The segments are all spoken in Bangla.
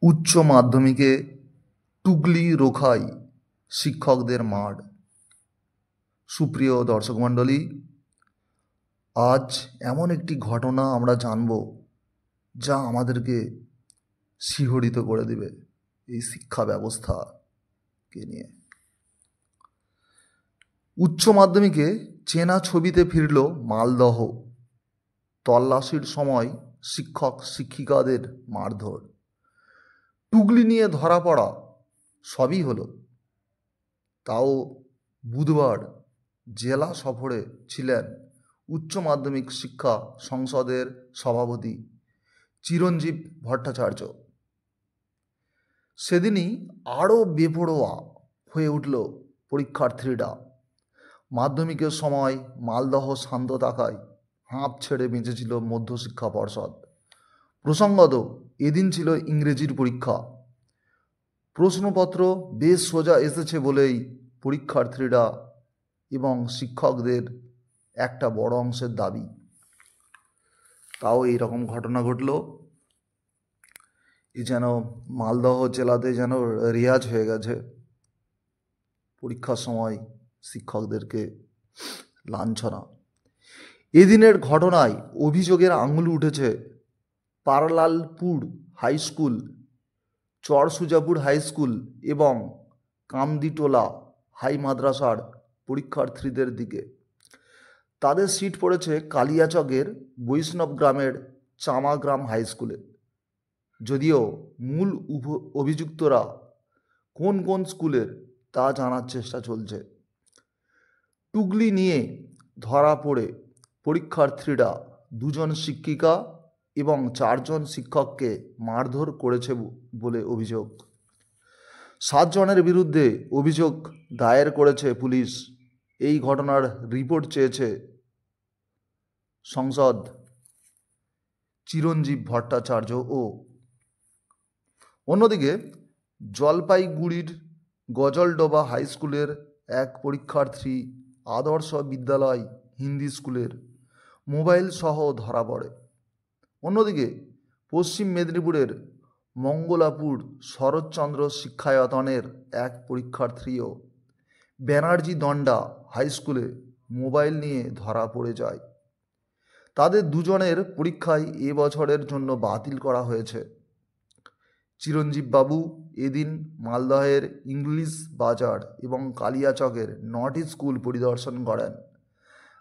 উচ্চ মাধ্যমিকে টুগলি রোখাই শিক্ষকদের মার। সুপ্রিয় দর্শক মণ্ডলী, আজ এমন একটি ঘটনা আমরা জানব যা আমাদেরকে শিহরিত করে দেবে এই শিক্ষা ব্যবস্থাকে নিয়ে। উচ্চ মাধ্যমিকে চেনা ছবিতে ফিরল মালদহ। তল্লাশির সময় শিক্ষক শিক্ষিকাদের মারধর, টুগলি নিয়ে ধরা পড়া, সবই হলো। তাও বুধবার জেলা সফরে ছিলেন উচ্চ মাধ্যমিক শিক্ষা সংসদের সভাপতি চিরঞ্জীব ভট্টাচার্য। সেদিনই আরও বেপরোয়া হয়ে উঠল পরীক্ষার্থীরা। মাধ্যমিকের সময় মালদহ শান্ত থাকায় হাঁপ ছেড়ে বেঁচেছিল মধ্যশিক্ষা পর্ষদ। প্রসঙ্গত এদিন ছিল ইংরেজির পরীক্ষা। প্রশ্নপত্র বেশ সোজা এসেছে বলেই পরীক্ষার্থীরা এবং শিক্ষকদের একটা বড় অংশের দাবি। তাও এইরকম ঘটনা ঘটল, এ যেন মালদহ জেলাতে যেন রেয়াজ হয়ে গেছে পরীক্ষার সময় শিক্ষকদেরকে লাঞ্ছনা। এদিনের ঘটনায় অভিযোগের আঙুল উঠেছে Parlalpur high school, Charsujapur high school এবং কামদিটোলা হাই মাদ্রাসার পরীক্ষার্থীদের দিকে। তাদের সিট পড়েছে কালিয়াচকের বৈষ্ণব গ্রামের চামাগ্রাম হাই স্কুলে। যদিও মূল অভিযুক্তরা কোন কোন স্কুলের তা জানার চেষ্টা চলছে। টুগলি নিয়ে ধরা পড়ে পরীক্ষার্থীরা 2 জন শিক্ষিকা এবং 4 জন শিক্ষককে মারধর করেছে বলে অভিযোগ। 7 জনের বিরুদ্ধে অভিযোগ দায়ের করেছে পুলিশ। এই ঘটনার রিপোর্ট চেয়েছে সংসদ চিরঞ্জীব ভট্টাচার্য। অন্যদিকে জলপাইগুড়ির গজলডোবা হাই স্কুলের এক পরীক্ষার্থী আদর্শ বিদ্যালয় হিন্দি স্কুলের মোবাইল সহ ধরা পড়ে। অন্যদিকে পশ্চিম মেদিনীপুরের মঙ্গলাপুর শরৎচন্দ্র শিক্ষায়তনের এক পরীক্ষার্থীও ব্যানার্জি দণ্ডা হাই স্কুলে মোবাইল নিয়ে ধরা পড়ে যায়। তাদের 2 জনের পরীক্ষাই এবছরের জন্য বাতিল করা হয়েছে। চিরঞ্জীব বাবু এদিন মালদহের ইংলিশ বাজার এবং কালিয়াচকের 9টি স্কুল পরিদর্শন করেন।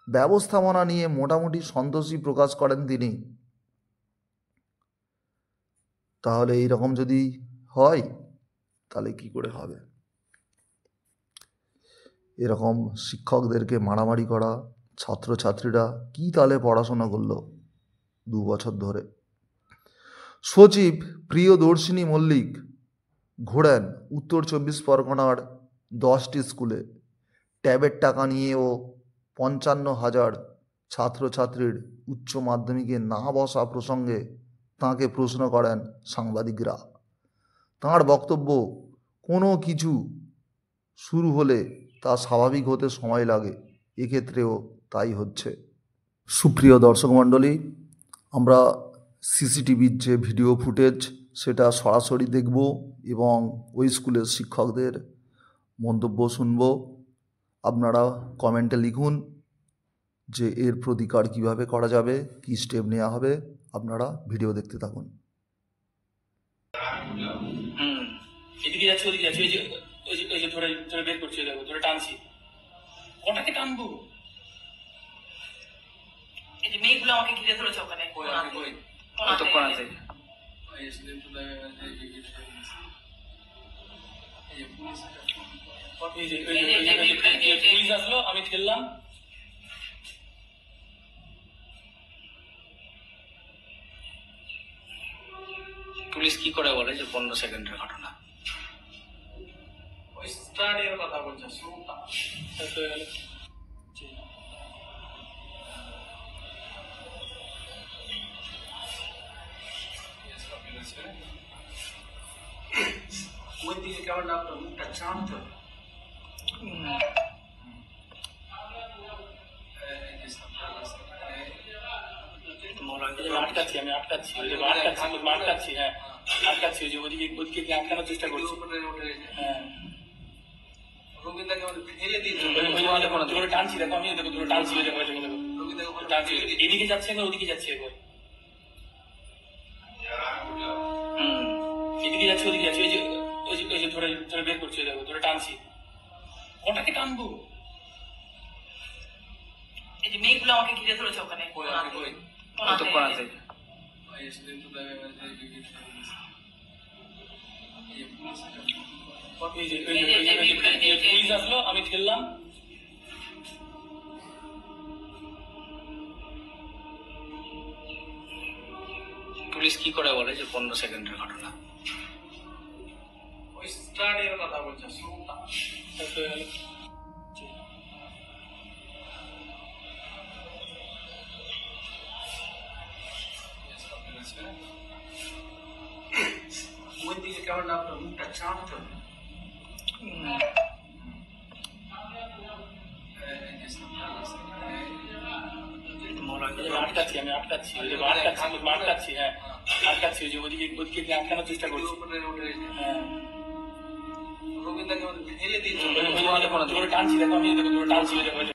ব্যবস্থাপনা নিয়ে মোটামুটি সন্তোষই প্রকাশ করেন তিনি। তাহলে এইরকম যদি হয় তাহলে কি করে হবে? এরকম শিক্ষকদেরকে মারামারি করা, ছাত্রছাত্রীরা কি তাহলে পড়াশোনা করলো 2 বছর ধরে? সচিব প্রিয়দর্শিনী মল্লিক ঘোরেন উত্তর 24 পরগনার 10টি স্কুলে। ট্যাবের টাকা নিয়েও 55,000 ছাত্রছাত্রীর উচ্চ মাধ্যমিকে না বসা প্রসঙ্গে তাঁকে প্রশ্ন করেন সাংবাদিকরা। তাঁর বক্তব্য, কোনো কিছু শুরু হলে তা স্বাভাবিক হতে সময় লাগে, এক্ষেত্রেও তাই হচ্ছে। সুপ্রিয় দর্শক মণ্ডলী, আমরা সিসিটিভির যে ভিডিও ফুটেজ সেটা সরাসরি দেখব এবং ওই স্কুলের শিক্ষকদের মন্তব্য শুনব। আপনারা কমেন্টে লিখুন যে এর প্রতিকার কিভাবে করা যাবে, কি স্টেপ নেওয়া হবে। আপনারা ভিডিও দেখতে থাকুন। এদিকে যাচ্ছে ওদিকে যাচ্ছে, ওই যে ধরে ধরে বের করছি, দেখো ধরে টানছি, ওটাকে টানবো। এই যে মেয়েগুলো আমাকে ঘিরে ধরেছে ওখানে পুলিশ আসলো, আমি ঠেললাম। পুলিশ কি করে বলে যে 15 সেকেন্ডের ঘটনা, ওই স্টার্টের কথা বলছে, শুরুটা শেষ হয়ে গেল। ওই দিকে কেমন লাগতো, মুখটা চাঁদ আটকাচ্ছি, আমি আটকাচ্ছি, হ্যাঁ আটকাচ্ছি, ওই যে ওদিকে ওদিকে গিয়ে আটকানোর চেষ্টা করছি। হ্যাঁ, রবীন্দ্রকে ফেলে দিয়েছে। ধরে টানছি, দেখো আমি দেখো ধরে টানছি, ওই দেখো ওই দেখো দেখো টানছি, এদিকে যাচ্ছে একবার, ওদিকে যাচ্ছে একবার। এদিকে যাচ্ছে ওদিকে যাচ্ছে, ওই যে ধরে ধরে বের করছি, ওই দেখো ধরে টানছি। কটাকে টানবো? এই যে মেয়েগুলো আমাকে ঘিরে ধরেছে ওখানে কোনাতে। পুলিশ আসলো, আমি ঠেললাম। পুলিশ কি করে বলে যে 15 সেকেন্ডের ঘটনা? ওই স্টার্টের কথা বলছে, শুরুটা হয়ে গেল। ওই দিকে কেমন আপনার মুখটা চাঁদতে হবে। আটকাচ্ছি, আমি আটকাচ্ছি, ওই যে আটকাচ্ছি, হ্যাঁ আটকাচ্ছি, ওই যে ওদিকে ওদিকে গিয়ে আটকানোর চেষ্টা করছি। হ্যাঁ, রবীন্দ্রকে ফেলে দিয়েছে। ধরে টানছি, দেখো আমি দেখো ধরে টানছি, ওই দেখো